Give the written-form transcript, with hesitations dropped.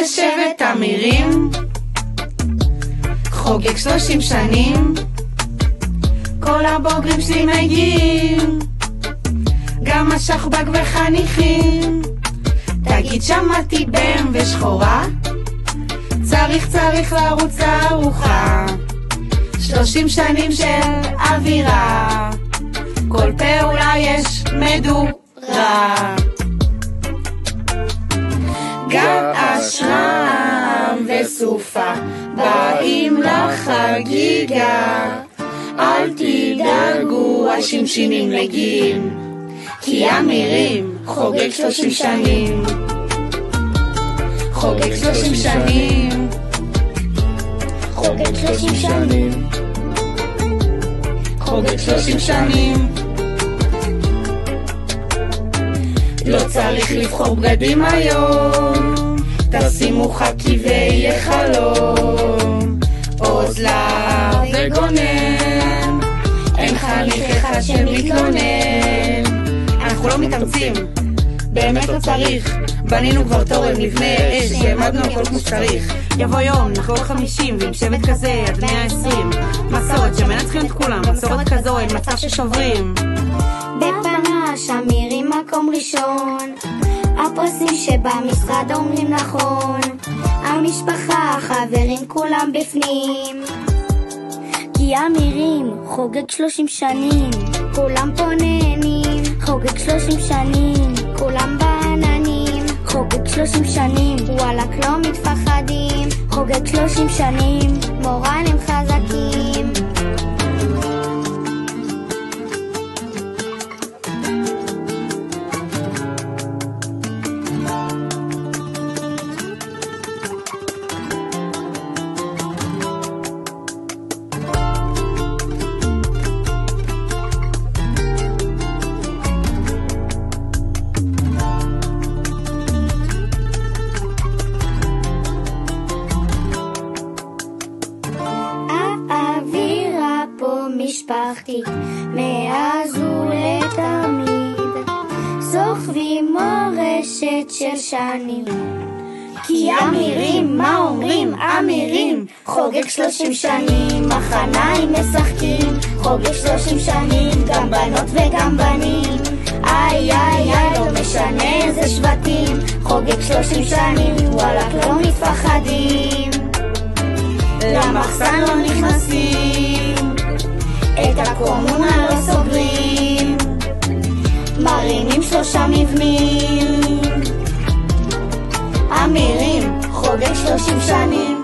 שבט אמירים חוגג 30 שנים, כל הבוגרים שלי מגיעים, גם השחבק וחניכים. תגיד שמעתי בם ושחורה, צריך לרוץ לארוחה. 30 שנים של אווירה, כל פעולה יש מדורה. גם אשרם וסופה באים לחגיגה, אל תדאגו השמשינים לגיל, כי אמירים חוגג 30 שנים, חוגג 30 שנים, חוגג 30 שנים, חוגג 30 שנים. לא צריך לבחור בגדים היום, תשימו חכי ויהיה חלום, אוזלה וגונן, אין חניך אחד שמתלונן. אנחנו לא מתאמצים, באמת לא צריך, בנינו כבר תורן, נבנה אש, העמדנו הכל כמו שצריך. יבוא יום, נחגוג 50, ועם שבט כזה עד 120, מסורת שמנצחים את כולם, מסורת כזו אין מצב ששוברים. בפרש אמירים מקום ראשון, הפרסים שבמשרד אומרים נכון, המשפחה, החברים כולם בפנים, כי אמירים חוגג 30 שנים, כולם פה נהנים, חוגג 30 שנים, כולם בעננים, חוגג 30 שנים, וואלק לא מתפחדים, חוגג 30 שנים, מורלים חזקים. משפחתית מאז ולתמיד, סוחבים מורשת של שנים, כי אמירים, מה אומרים? אמירים חוגג 30 שנים, מחניים משחקים, חוגג 30 שנים, גם בנות וגם בנים, איי איי איי לא משנה איזה שבטים, חוגג 30 שנים, וואלק לא מתפחדים, למחסן לא נכנסים, את הקומונה לא סוגרים, מרימים 3 מבנים, אמירים חוגג 30 שנים.